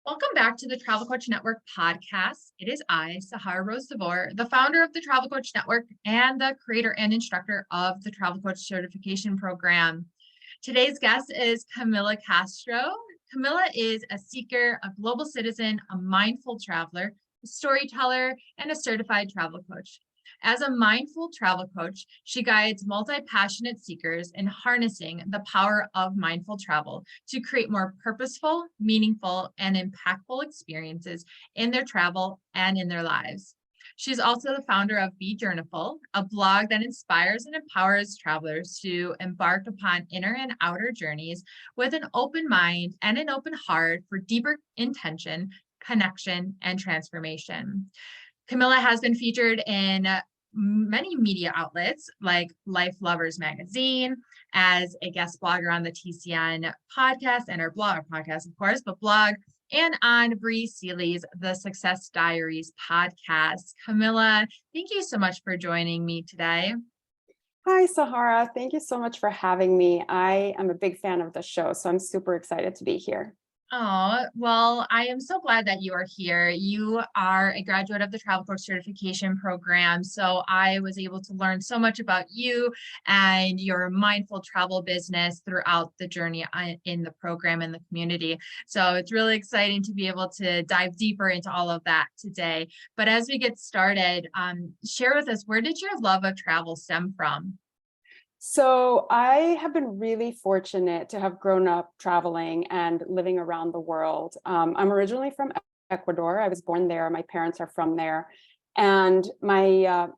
Welcome back to the Travel Coach Network podcast. It is I, Sahara Rose DeVore, the founder of the Travel Coach Network and the creator and instructor of the Travel Coach Certification Program. Today's guest is Camila Castro. Camila is a seeker, a global citizen, a mindful traveler, a storyteller, and a certified travel coach. As a mindful travel coach, she guides multi-passionate seekers in harnessing the power of mindful travel to create more purposeful, meaningful, and impactful experiences in their travel and in their lives. She's also the founder of Be Journeyful, a blog that inspires and empowers travelers to embark upon inner and outer journeys with an open mind and an open heart for deeper intention, connection, and transformation. Camila has been featured in many media outlets like Life Lovers magazine, as a guest blogger on the TCN podcast and her blog podcast, of course, but blog, and on Seeley's The Success Diaries podcast. Camila, thank you so much for joining me today. Hi, Sahara. Thank you so much for having me. I am a big fan of the show, so I'm super excited to be here. Oh, well, I am so glad that you are here. You are a graduate of the Travel Coach Certification Program, so I was able to learn so much about you and your mindful travel business throughout the journey in the program and the community. So it's really exciting to be able to dive deeper into all of that today. But as we get started, share with us, where did your love of travel stem from? So I have been really fortunate to have grown up traveling and living around the world. I'm originally from Ecuador. I was born there. My parents are from there. And my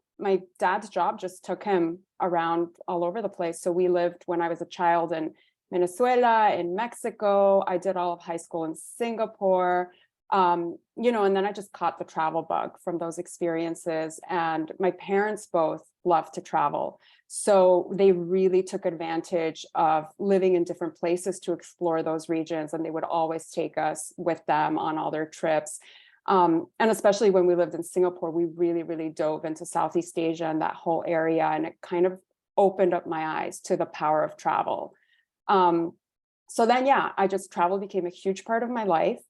dad's job just took him around all over the place. So we lived when I was a child in Venezuela, in Mexico. I did all of high school in Singapore. And then I just caught the travel bug from those experiences. And my parents both love to travel. So they really took advantage of living in different places to explore those regions. And they would always take us with them on all their trips. And especially when we lived in Singapore, we really, really dove into Southeast Asia and that whole area. And it kind of opened up my eyes to the power of travel. So then, travel became a huge part of my life.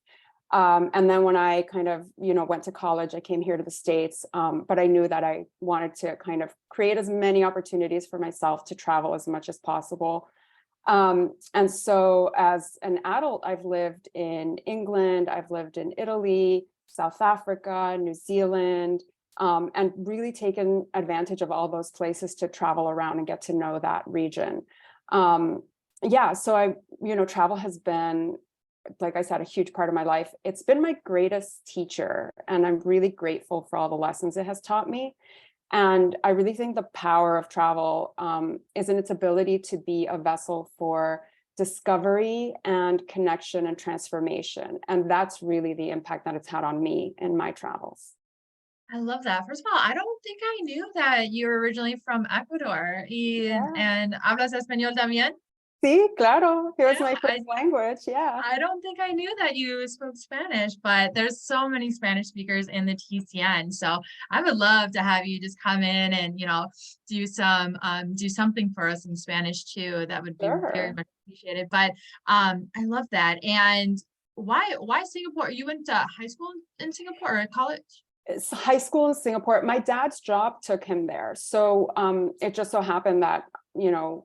And then when I kind of, went to college, I came here to the States, but I knew that I wanted to kind of create as many opportunities for myself to travel as much as possible. And so as an adult, I've lived in England, I've lived in Italy, South Africa, New Zealand, and really taken advantage of all those places to travel around and get to know that region. So travel has been, like I said, a huge part of my life. It's been my greatest teacher, and I'm really grateful for all the lessons it has taught me. And I really think the power of travel is in its ability to be a vessel for discovery and connection and transformation. And that's really the impact that it's had on me in my travels. I love that. First of all, I don't think I knew that you were originally from Ecuador. And hablas español también? Sí, claro. It was Yeah, my first language. Yeah. I don't think I knew that you spoke Spanish, but there's so many Spanish speakers in the TCN. So I would love to have you just come in and, do something for us in Spanish too. That would be very much appreciated. But I love that. And why Singapore? You went to high school in Singapore or college? It's high school in Singapore. My dad's job took him there. So it just so happened that,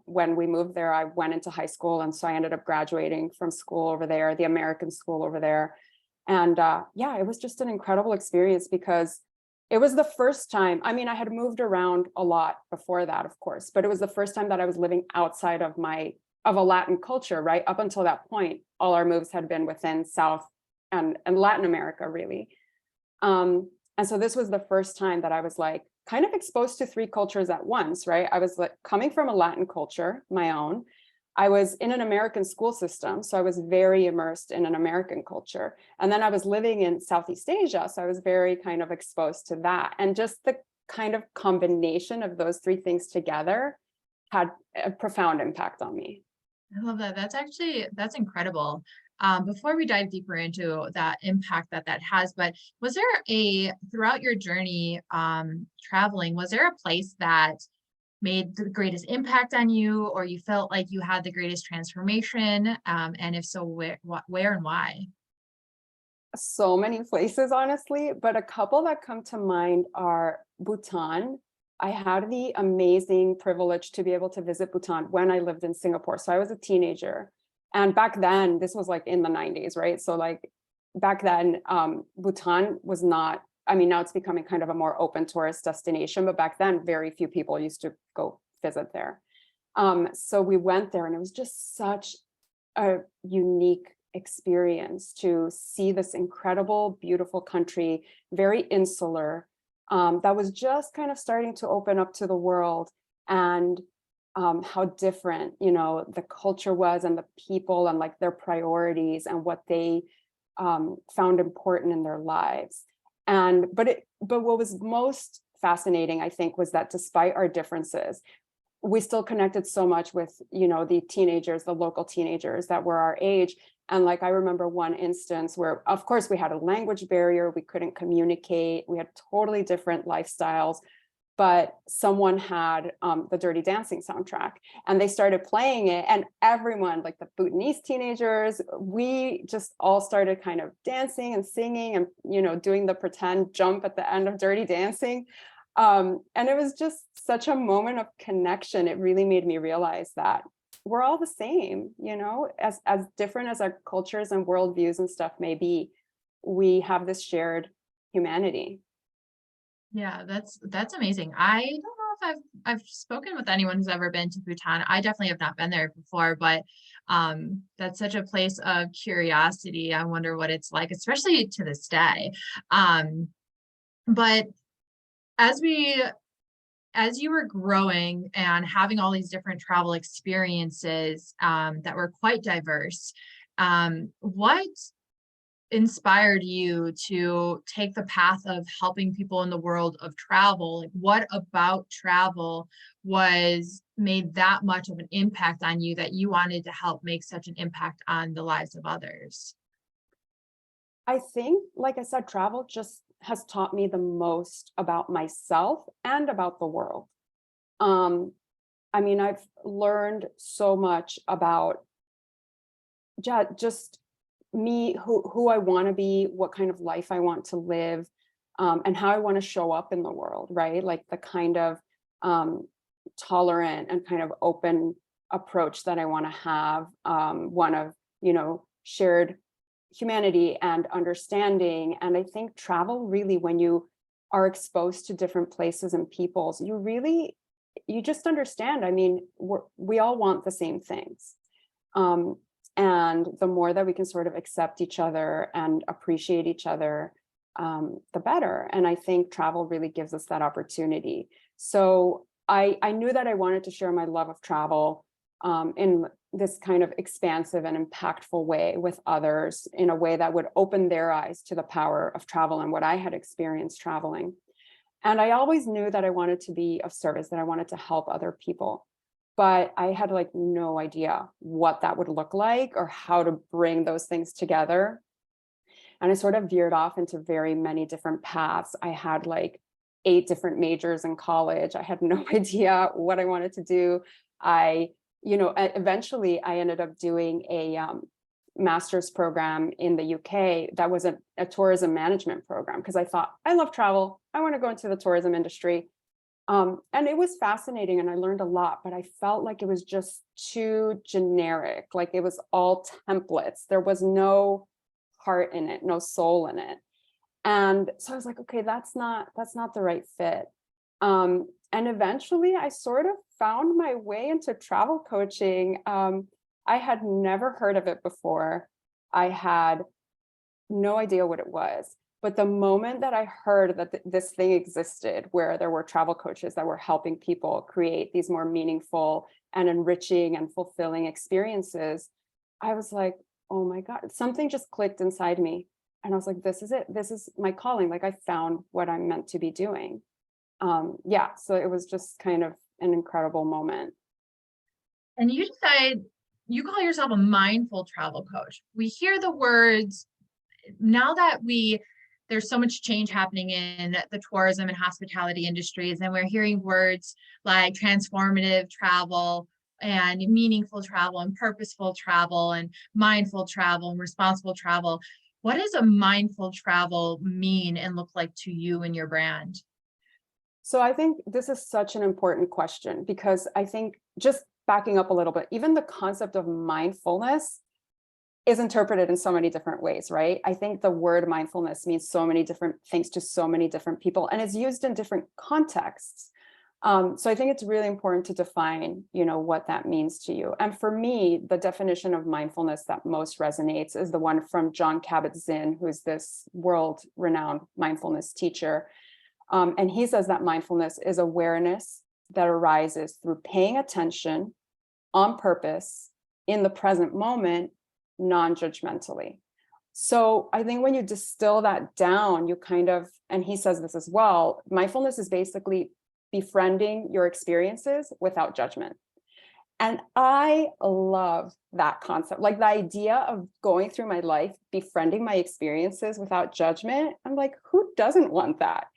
when we moved there, I went into high school. And so I ended up graduating from school over there, the American school over there. And it was just an incredible experience because it was the first time. I mean, I had moved around a lot before that, of course, but it was the first time that I was living outside of a Latin culture, right? Up until that point, all our moves had been within South and Latin America, really. And so this was the first time that I was like kind of exposed to three cultures at once, right? I was like coming from a Latin culture, my own. I was in an American school system, so I was very immersed in an American culture. And then I was living in Southeast Asia, so I was very kind of exposed to that. And just the kind of combination of those three things together had a profound impact on me. I love that. That's incredible. Before we dive deeper into that impact that has, but was there throughout your journey traveling, was there a place that made the greatest impact on you, or you felt like you had the greatest transformation? And if so, where and why? so many places, honestly, but a couple that come to mind are Bhutan. I had the amazing privilege to be able to visit Bhutan when I lived in Singapore. So I was a teenager. And back then, this was like in the 90s, right? So like back then, Bhutan was not, I mean, now it's becoming kind of a more open tourist destination, but back then, very few people used to go visit there. So we went there and it was just such a unique experience to see this incredible, beautiful country, very insular, that was just kind of starting to open up to the world, and how different, the culture was, and the people, and like their priorities and what they found important in their lives. But what was most fascinating, I think, was that despite our differences, we still connected so much with, the teenagers, the local teenagers that were our age. And like, I remember one instance where, of course, we had a language barrier, we couldn't communicate, we had totally different lifestyles, but someone had the Dirty Dancing soundtrack and they started playing it, and everyone, like the Bhutanese teenagers, we just all started kind of dancing and singing and, doing the pretend jump at the end of Dirty Dancing. And it was just such a moment of connection. It really made me realize that we're all the same, as different as our cultures and worldviews and stuff may be, we have this shared humanity. Yeah, that's amazing. I don't know if I've spoken with anyone who's ever been to Bhutan. I definitely have not been there before, but that's such a place of curiosity. I wonder what it's like, especially to this day. But as you were growing and having all these different travel experiences that were quite diverse, what inspired you to take the path of helping people in the world of travel? Like, what about travel made that much of an impact on you that you wanted to help make such an impact on the lives of others? I think, like I said, travel just has taught me the most about myself and about the world. I mean, I've learned so much about just me, who I want to be, what kind of life I want to live, and how I want to show up in the world, right? Like the kind of tolerant and kind of open approach that I want to have, one of, shared humanity and understanding. And I think travel really, when you are exposed to different places and peoples, you just understand. I mean, we all want the same things. And the more that we can sort of accept each other and appreciate each other, the better. And I think travel really gives us that opportunity. So I knew that I wanted to share my love of travel in this kind of expansive and impactful way with others, in a way that would open their eyes to the power of travel and what I had experienced traveling. And I always knew that I wanted to be of service, that I wanted to help other people. But I had like no idea what that would look like or how to bring those things together. And I sort of veered off into very many different paths. I had like 8 different majors in college. I had no idea what I wanted to do. Eventually I ended up doing a master's program in the UK that was a tourism management program, because I thought, I love travel. I want to go into the tourism industry. And it was fascinating and I learned a lot, but I felt like it was just too generic. Like it was all templates. There was no heart in it, no soul in it. And so I was like, okay, that's not the right fit. And eventually I sort of found my way into travel coaching. I had never heard of it before. I had no idea what it was. But the moment that I heard that this thing existed, where there were travel coaches that were helping people create these more meaningful and enriching and fulfilling experiences, I was like, oh my God, something just clicked inside me. And I was like, this is it. This is my calling. Like I found what I'm meant to be doing. So it was just kind of an incredible moment. And you call yourself a mindful travel coach. We hear the words now that there's so much change happening in the tourism and hospitality industries, and we're hearing words like transformative travel and meaningful travel and purposeful travel and mindful travel and responsible travel. What does a mindful travel mean and look like to you and your brand? So I think this is such an important question, because I think, just backing up a little bit, even the concept of mindfulness is interpreted in so many different ways, right? I think the word mindfulness means so many different things to so many different people, and it's used in different contexts. So I think it's really important to define, what that means to you. And for me, the definition of mindfulness that most resonates is the one from John Kabat-Zinn, who is this world-renowned mindfulness teacher. And he says that mindfulness is awareness that arises through paying attention on purpose in the present moment, non-judgmentally. So I think when you distill that down, you kind of, and he says this as well, mindfulness is basically befriending your experiences without judgment. And I love that concept, like the idea of going through my life, befriending my experiences without judgment. I'm like, who doesn't want that?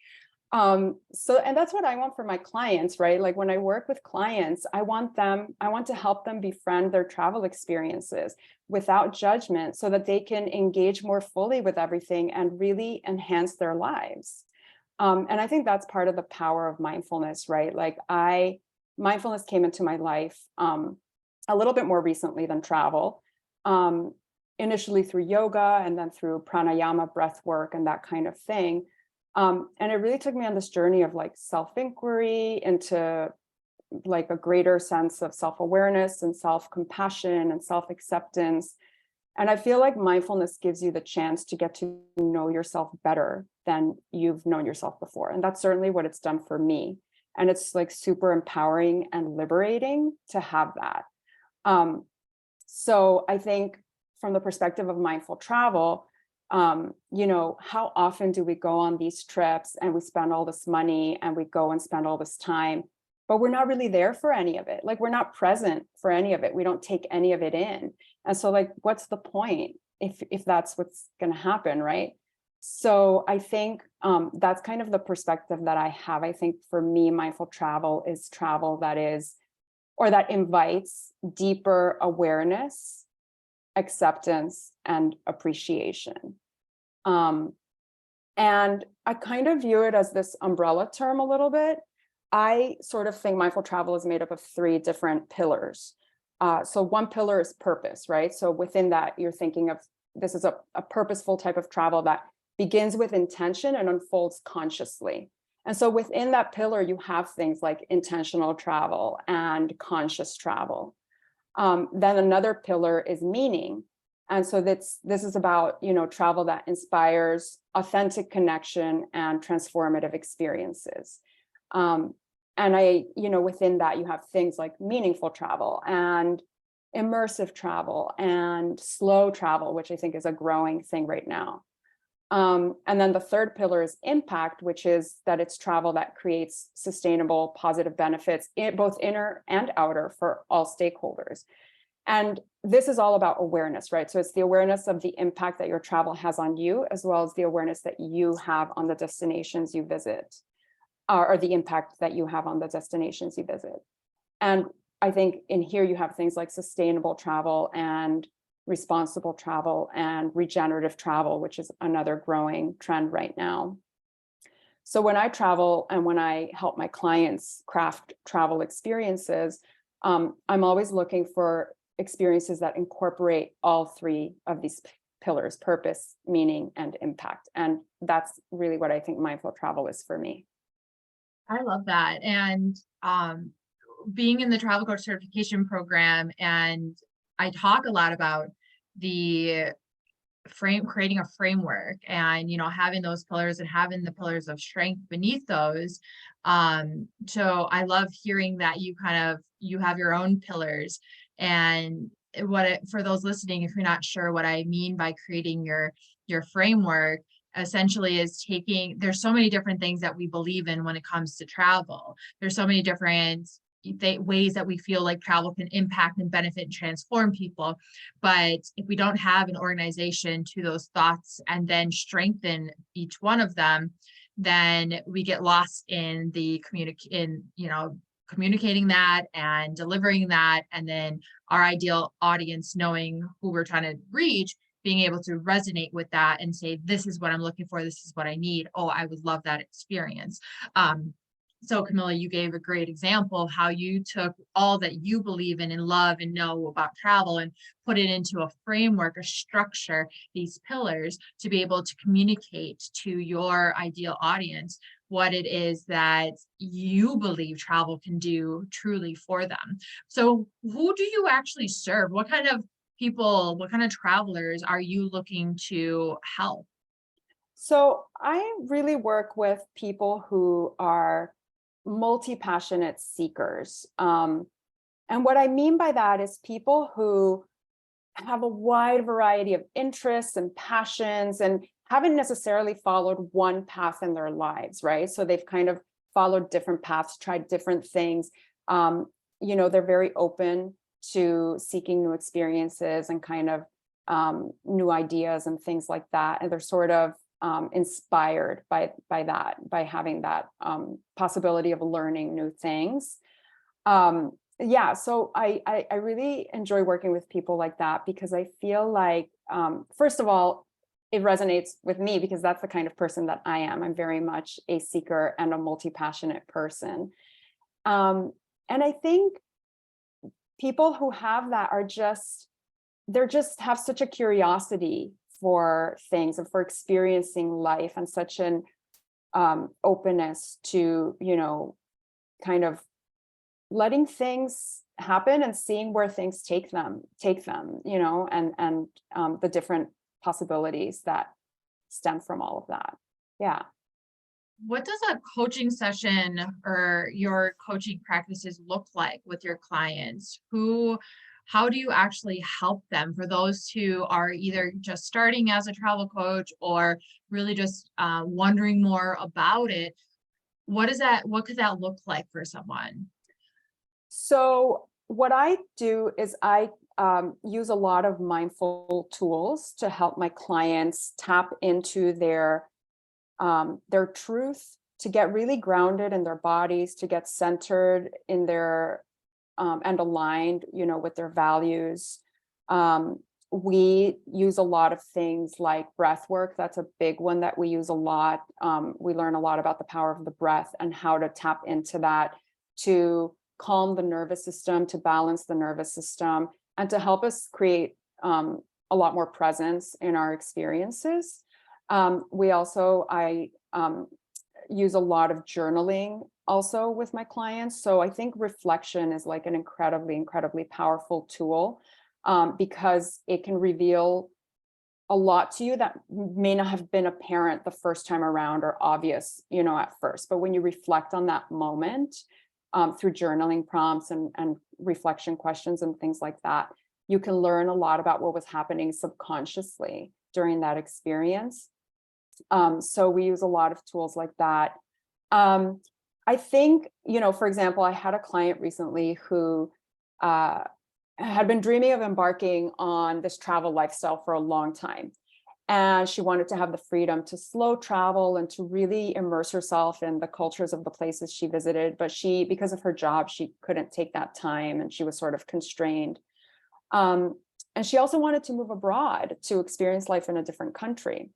And that's what I want for my clients, right? Like when I work with clients, I want to help them befriend their travel experiences without judgment, so that they can engage more fully with everything and really enhance their lives. And I think that's part of the power of mindfulness, right? Like mindfulness came into my life a little bit more recently than travel, initially through yoga and then through pranayama, breath work, and that kind of thing. And it really took me on this journey of like self-inquiry into like a greater sense of self-awareness and self-compassion and self-acceptance. And I feel like mindfulness gives you the chance to get to know yourself better than you've known yourself before. And that's certainly what it's done for me. And it's like super empowering and liberating to have that. So I think from the perspective of mindful travel, how often do we go on these trips and we spend all this money and we go and spend all this time, but we're not really there for any of it. Like we're not present for any of it. We don't take any of it in. And so like, what's the point if that's what's going to happen, right? So I think that's kind of the perspective that I have. I think for me, mindful travel is travel that invites deeper awareness, acceptance, and appreciation. And I kind of view it as this umbrella term a little bit. I sort of think mindful travel is made up of 3 different pillars. So one pillar is purpose, right? So within that, you're thinking of this is a purposeful type of travel that begins with intention and unfolds consciously. And so within that pillar, you have things like intentional travel and conscious travel. Then another pillar is meaning. And so this is about, travel that inspires authentic connection and transformative experiences. Within that, you have things like meaningful travel and immersive travel and slow travel, which I think is a growing thing right now. And then the third pillar is impact, which is that it's travel that creates sustainable, positive benefits, both inner and outer, for all stakeholders. And this is all about awareness, right? So it's the awareness of the impact that your travel has on you, as well as the awareness that you have on the destinations you visit, or the impact that you have on the destinations you visit. And I think in here you have things like sustainable travel and responsible travel and regenerative travel, which is another growing trend right now. So when I travel and when I help my clients craft travel experiences, I'm always looking for experiences that incorporate all 3 of these pillars: purpose, meaning, and impact. And that's really what I think mindful travel is for me. I love that. And being in the travel coach certification program, and I talk a lot about the creating a framework and, having those pillars and having the pillars of strength beneath those. So I love hearing that you have your own pillars. And for those listening, if you're not sure what I mean by creating your framework, essentially is there's so many different things that we believe in when it comes to travel. There's so many different ways that we feel like travel can impact and benefit and transform people. But if we don't have an organization to those thoughts and then strengthen each one of them, then we get lost in communicating that and delivering that. And then our ideal audience, knowing who we're trying to reach, being able to resonate with that and say, this is what I'm looking for, this is what I need. Oh, I would love that experience. So Camila, you gave a great example of how you took all that you believe in and love and know about travel and put it into a framework, a structure, these pillars to be able to communicate to your ideal audience what it is that you believe travel can do truly for them. So who do you actually serve? What kind of people, what kind of travelers are you looking to help? So I really work with people who are multi-passionate seekers. And what I mean by that is people who have a wide variety of interests and passions and haven't necessarily followed one path in their lives, right? So they've kind of followed different paths, tried different things. They're very open to seeking new experiences and kind of new ideas and things like that. And they're sort of inspired by that, by having that possibility of learning new things. So I really enjoy working with people like that because I feel like, first of all, it resonates with me because that's the kind of person that I am. I'm very much a seeker and a multi-passionate person. And I think people who have that they're just have such a curiosity for things and for experiencing life and such an openness to, kind of letting things happen and seeing where things take them, and the different possibilities that stem from all of that. Yeah. What does a coaching session or your coaching practices look like with your clients? How do you actually help them for those who are either just starting as a travel coach or really just wondering more about it? What could that look like for someone? So what I do is I use a lot of mindful tools to help my clients tap into their truth, to get really grounded in their bodies, to get centered in their and aligned, with their values. We use a lot of things like breath work. That's a big one that we use a lot. We learn a lot about the power of the breath and how to tap into that to calm the nervous system, to balance the nervous system, and to help us create a lot more presence in our experiences. I use a lot of journaling also with my clients. So I think reflection is like an incredibly powerful tool because it can reveal a lot to you that may not have been apparent the first time around or obvious, at first. But when you reflect on that moment through journaling prompts and reflection questions and things like that, you can learn a lot about what was happening subconsciously during that experience. So we use a lot of tools like that. I think, for example, I had a client recently who had been dreaming of embarking on this travel lifestyle for a long time. And she wanted to have the freedom to slow travel and to really immerse herself in the cultures of the places she visited. But because of her job, she couldn't take that time and she was sort of constrained. And she also wanted to move abroad to experience life in a different country.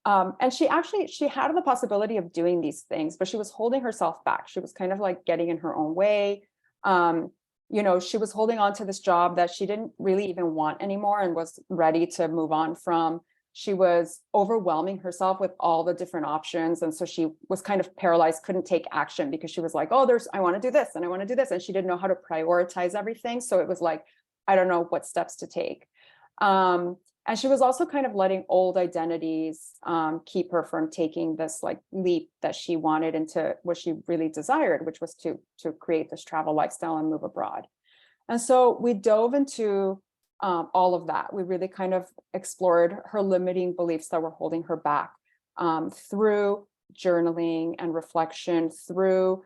And she had the possibility of doing these things, but she was holding herself back. She was kind of like getting in her own way. She was holding on to this job that she didn't really even want anymore and was ready to move on from. She was overwhelming herself with all the different options. And so she was kind of paralyzed, couldn't take action because she was like, oh, I want to do this and I want to do this. And she didn't know how to prioritize everything. So it was like, I don't know what steps to take. And she was also kind of letting old identities keep her from taking this like leap that she wanted into what she really desired, which was to create this travel lifestyle and move abroad. And so we dove into all of that. We really kind of explored her limiting beliefs that were holding her back through journaling and reflection, through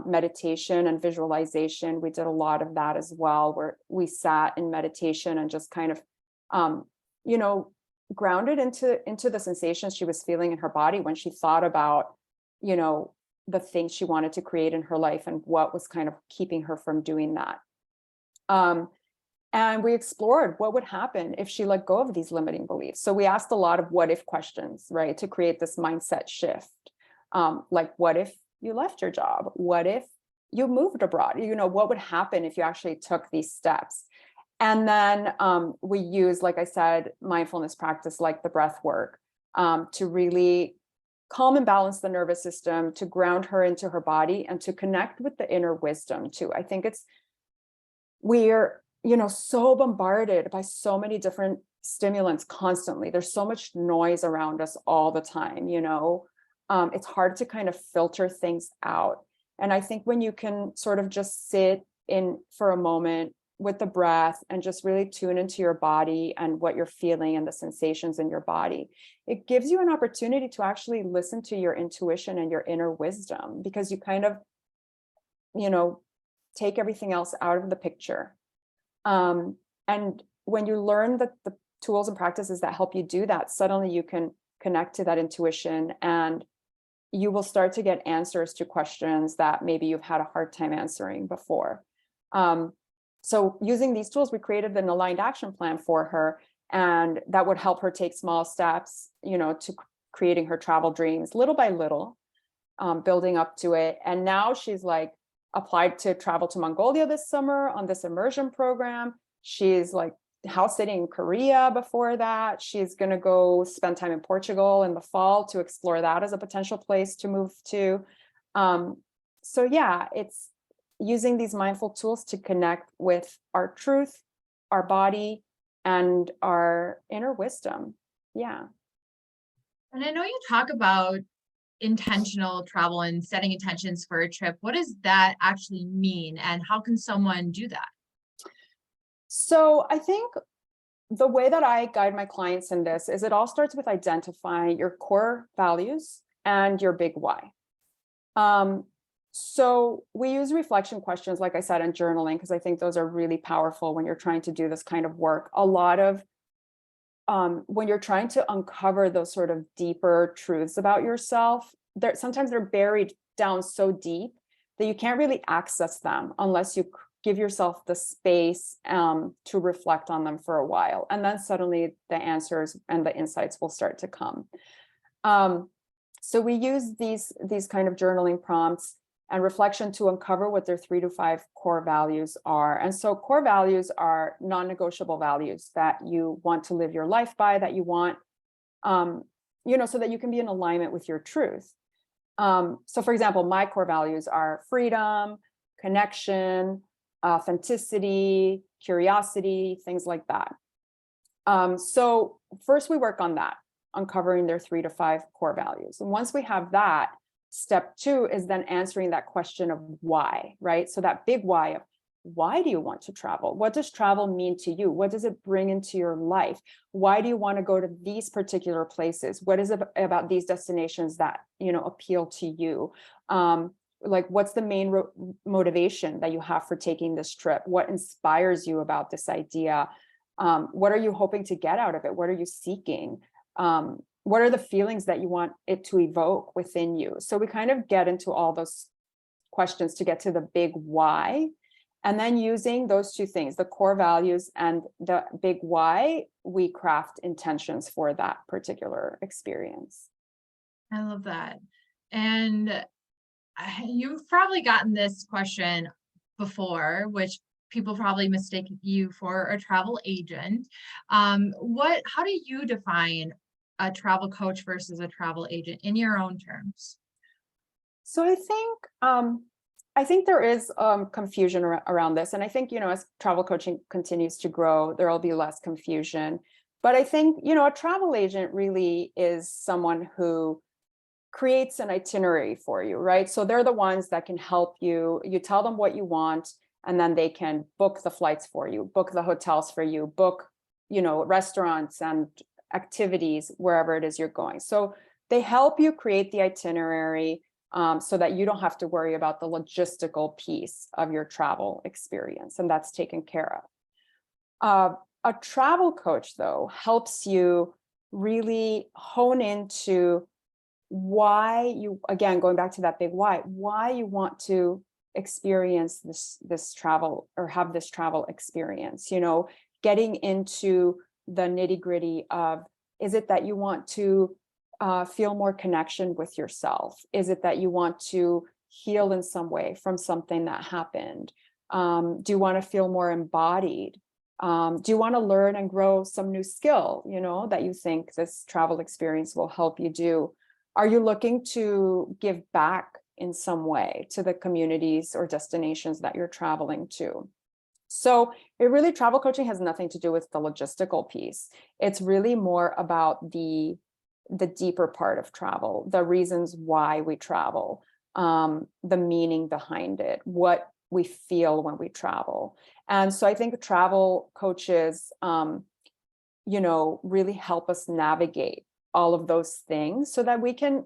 meditation and visualization. We did a lot of that as well, where we sat in meditation and just kind of grounded into the sensations she was feeling in her body when she thought about, the things she wanted to create in her life and what was kind of keeping her from doing that. And we explored what would happen if she let go of these limiting beliefs. So we asked a lot of what if questions, right, to create this mindset shift. Like, what if you left your job? What if you moved abroad? What would happen if you actually took these steps? And then we use, like I said, mindfulness practice like the breath work to really calm and balance the nervous system, to ground her into her body, and to connect with the inner wisdom too. I think we're so bombarded by so many different stimulants constantly. There's so much noise around us all the time. It's hard to kind of filter things out. And I think when you can sort of just sit in for a moment with the breath and just really tune into your body and what you're feeling and the sensations in your body, it gives you an opportunity to actually listen to your intuition and your inner wisdom, because you kind of, take everything else out of the picture. And when you learn the tools and practices that help you do that, suddenly you can connect to that intuition, and you will start to get answers to questions that maybe you've had a hard time answering before. So using these tools, we created an aligned action plan for her, and that would help her take small steps, to creating her travel dreams little by little, building up to it. And now she's like applied to travel to Mongolia this summer on this immersion program. She's like house sitting in Korea before that. She's going to go spend time in Portugal in the fall to explore that as a potential place to move to. So yeah, it's using these mindful tools to connect with our truth, our body, and our inner wisdom. Yeah. And I know you talk about intentional travel and setting intentions for a trip. What does that actually mean, and how can someone do that? So I think the way that I guide my clients in this is it all starts with identifying your core values and your big why. So we use reflection questions, like I said, and journaling, because I think those are really powerful when you're trying to do this kind of work. A lot of when you're trying to uncover those sort of deeper truths about yourself, sometimes they're buried down so deep that you can't really access them unless you give yourself the space to reflect on them for a while. And then suddenly the answers and the insights will start to come. So we use these kind of journaling prompts and reflection to uncover what their 3 to 5 core values are. And so core values are non-negotiable values that you want to live your life by, that you want, so that you can be in alignment with your truth. So for example, my core values are freedom, connection, authenticity, curiosity, things like that. So first we work on that, uncovering their 3 to 5 core values. And once we have that, step 2 is then answering that question of why, right? So that big why of, why do you want to travel? What does travel mean to you? What does it bring into your life? Why do you want to go to these particular places? What is it about these destinations that, appeal to you? Like, what's the main motivation that you have for taking this trip? What inspires you about this idea? What are you hoping to get out of it? What are you seeking? What are the feelings that you want it to evoke within you? So we kind of get into all those questions to get to the big why. And then using those two things, the core values and the big why, we craft intentions for that particular experience. I love that. And you've probably gotten this question before, which people probably mistake you for a travel agent. How do you define a travel coach versus a travel agent in your own terms? So I think there is confusion around this. And I think, as travel coaching continues to grow, there will be less confusion. But I think, a travel agent really is someone who creates an itinerary for you, right? So they're the ones that can help you. You tell them what you want, and then they can book the flights for you, book the hotels for you, book, restaurants and activities wherever it is you're going. So they help you create the itinerary so that you don't have to worry about the logistical piece of your travel experience, and that's taken care of. A travel coach, though, helps you really hone into why you, again, going back to that big why you want to experience this travel, or have this travel experience, getting into the nitty-gritty of, is it that you want to feel more connection with yourself? Is it that you want to heal in some way from something that happened? Do you want to feel more embodied? Do you want to learn and grow some new skill, that you think this travel experience will help you do? Are you looking to give back in some way to the communities or destinations that you're traveling to? So travel coaching has nothing to do with the logistical piece. It's really more about the deeper part of travel, the reasons why we travel, the meaning behind it, what we feel when we travel. And so I think travel coaches, really help us navigate all of those things so that we can,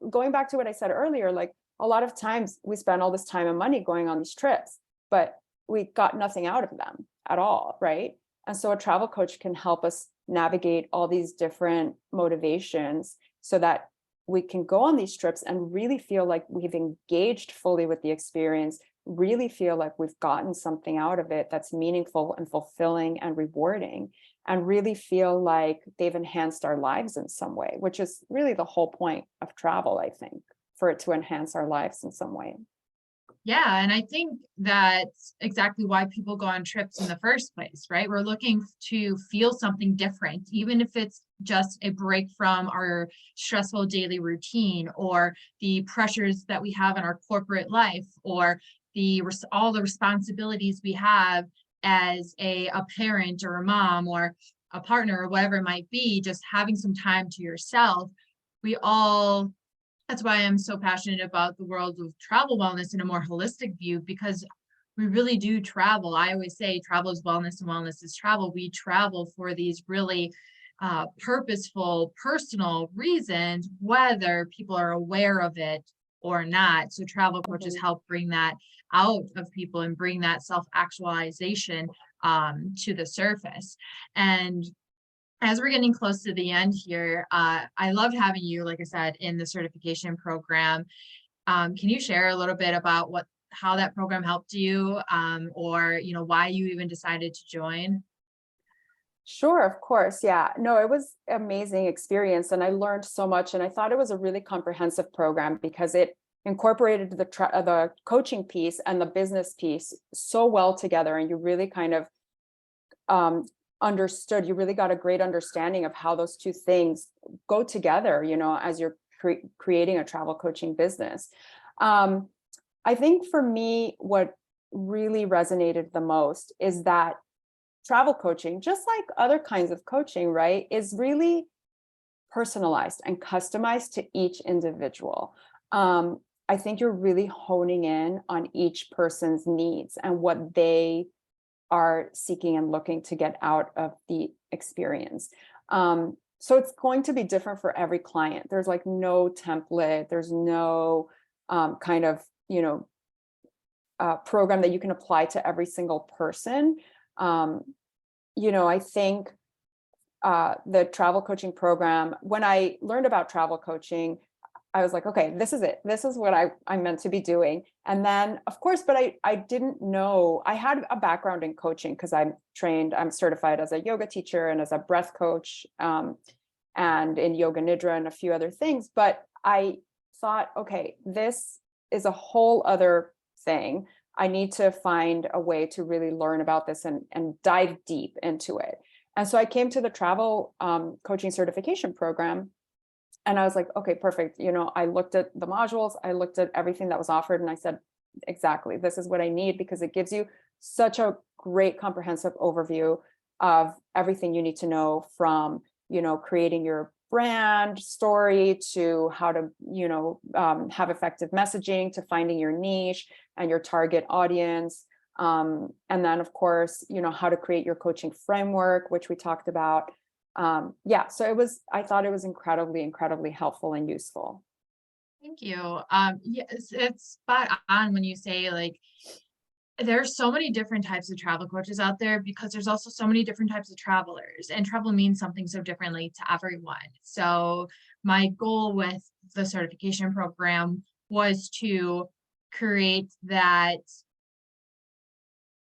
going back to what I said earlier, like a lot of times we spend all this time and money going on these trips, but we got nothing out of them at all, right? And so a travel coach can help us navigate all these different motivations so that we can go on these trips and really feel like we've engaged fully with the experience, really feel like we've gotten something out of it that's meaningful and fulfilling and rewarding, and really feel like they've enhanced our lives in some way, which is really the whole point of travel, I think, for it to enhance our lives in some way. Yeah, and I think that's exactly why people go on trips in the first place, right? We're looking to feel something different, even if it's just a break from our stressful daily routine or the pressures that we have in our corporate life, or all the responsibilities we have as a parent or a mom or a partner or whatever it might be. Just having some time to yourself. That's why I'm so passionate about the world of travel wellness in a more holistic view, because we really do travel. I always say travel is wellness and wellness is travel. We travel for these really purposeful, personal reasons, whether people are aware of it or not. So travel coaches help bring that out of people and bring that self-actualization to the surface. And as we're getting close to the end here, I loved having you, like I said, in the certification program. Can you share a little bit about how that program helped you, or why you even decided to join? Sure, of course. Yeah, no, it was an amazing experience, and I learned so much. And I thought it was a really comprehensive program because it incorporated the coaching piece and the business piece so well together, and you really kind of understood. You really got a great understanding of how those two things go together. As you're creating a travel coaching business. I think for me, what really resonated the most is that travel coaching, just like other kinds of coaching, right, is really personalized and customized to each individual. I think you're really honing in on each person's needs and what they are seeking and looking to get out of the experience. So it's going to be different for every client. There's like no template. There's no kind of, program that you can apply to every single person. I think the travel coaching program, when I learned about travel coaching, I was like, okay, this is it. This is what I'm meant to be doing. And then, of course, but I didn't know. I had a background in coaching because I'm certified as a yoga teacher and as a breath coach, and in yoga nidra and a few other things. But I thought, okay, this is a whole other thing. I need to find a way to really learn about this and dive deep into it. And so I came to the travel coaching certification program. And I was like, okay, perfect. I looked at the modules, I looked at everything that was offered, and I said, exactly, this is what I need, because it gives you such a great comprehensive overview of everything you need to know, from, creating your brand story to how to, have effective messaging, to finding your niche and your target audience. And then, of course, how to create your coaching framework, which we talked about. So I thought it was incredibly helpful and useful. Thank you. Yes, it's spot on when you say, like, there's so many different types of travel coaches out there, because there's also so many different types of travelers, and travel means something so differently to everyone. So my goal with the certification program was to create that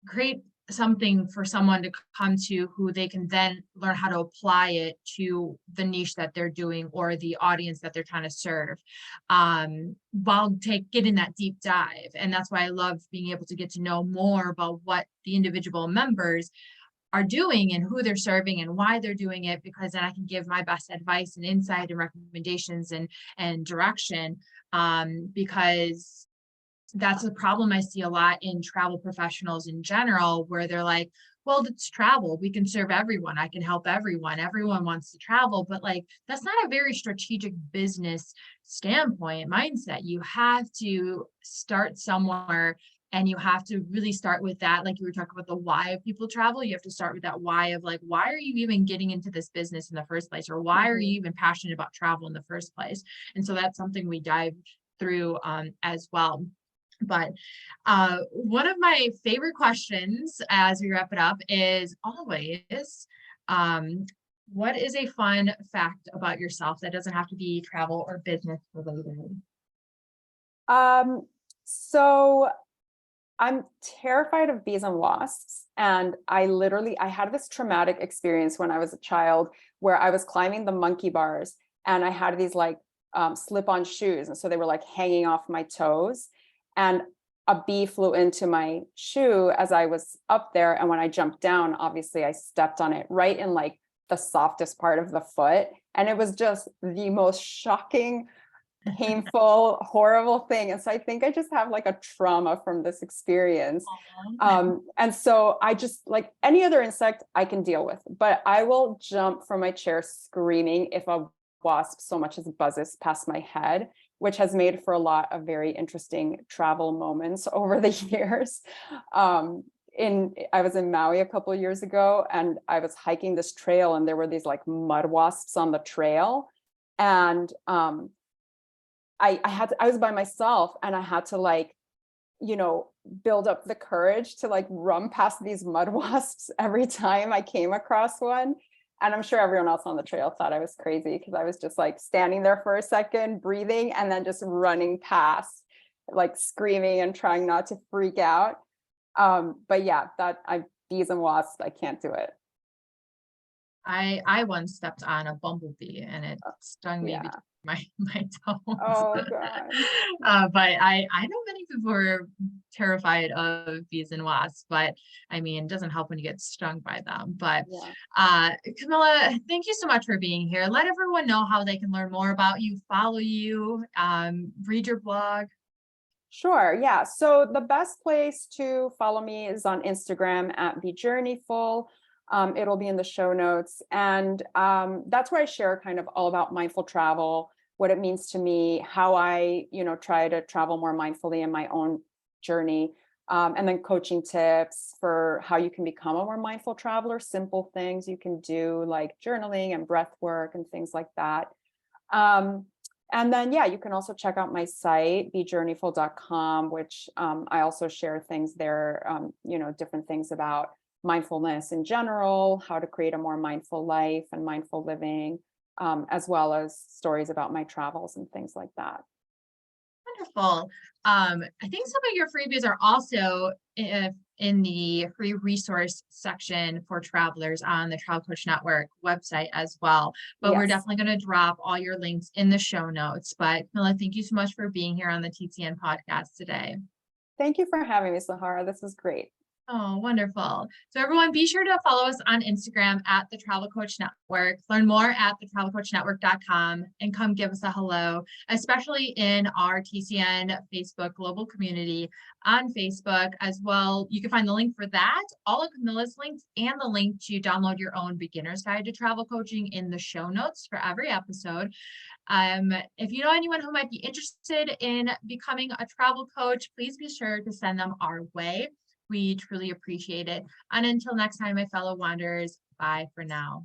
create something for someone to come to who they can then learn how to apply it to the niche that they're doing or the audience that they're trying to serve, while getting that deep dive. And that's why I love being able to get to know more about what the individual members are doing and who they're serving and why they're doing it, because then I can give my best advice and insight and recommendations and direction, because that's a problem I see a lot in travel professionals in general, where they're like, well, it's travel. We can serve everyone. I can help everyone. Everyone wants to travel. But like, that's not a very strategic business standpoint mindset. You have to start somewhere, and you have to really start with that. Like you were talking about the why of people travel. You have to start with that why of like, why are you even getting into this business in the first place? Or why are you even passionate about travel in the first place? And so that's something we dive through as well. But one of my favorite questions as we wrap it up is always, what is a fun fact about yourself that doesn't have to be travel or business related? So I'm terrified of bees and wasps. And I had this traumatic experience when I was a child where I was climbing the monkey bars and I had these like slip-on shoes. And so they were like hanging off my toes. And a bee flew into my shoe as I was up there. And when I jumped down, obviously I stepped on it right in like the softest part of the foot. And it was just the most shocking, painful, horrible thing. And so I think I just have like a trauma from this experience. And so I just like any other insect I can deal with, but I will jump from my chair screaming if a wasp so much as buzzes past my head, which has made for a lot of very interesting travel moments over the years. I was in Maui a couple of years ago and I was hiking this trail and there were these like mud wasps on the trail. And I was by myself and I had to like, build up the courage to like run past these mud wasps every time I came across one. And I'm sure everyone else on the trail thought I was crazy because I was just like standing there for a second, breathing, and then just running past, like screaming and trying not to freak out. But yeah, bees and wasps, I can't do it. I once stepped on a bumblebee and it stung me between my toes. Oh God. But I know many people are terrified of bees and wasps, but I mean, it doesn't help when you get stung by them. But Camila, thank you so much for being here. Let everyone know how they can learn more about you, follow you, read your blog. Sure. Yeah. So the best place to follow me is on Instagram at Be Journeyful. It'll be in the show notes. And that's where I share kind of all about mindful travel, what it means to me, how I, try to travel more mindfully in my own journey. And then coaching tips for how you can become a more mindful traveler, simple things you can do like journaling and breath work and things like that. And then, you can also check out my site, bejourneyful.com, which I also share things there, different things about mindfulness in general, how to create a more mindful life and mindful living, as well as stories about my travels and things like that. Wonderful. I think some of your freebies are also in the free resource section for travelers on the Travel Coach Network website as well. But we're definitely going to drop all your links in the show notes. But Camila, thank you so much for being here on the TCN podcast today. Thank you for having me, Sahara. This was great. Oh, wonderful. So everyone, be sure to follow us on Instagram at the Travel Coach Network. Learn more at thetravelcoachnetwork.com and come give us a hello, especially in our TCN Facebook global community on Facebook as well. You can find the link for that, all of Camila's links, and the link to download your own beginner's guide to travel coaching in the show notes for every episode. If you know anyone who might be interested in becoming a travel coach, please be sure to send them our way. We truly appreciate it. And until next time, my fellow wanderers, bye for now.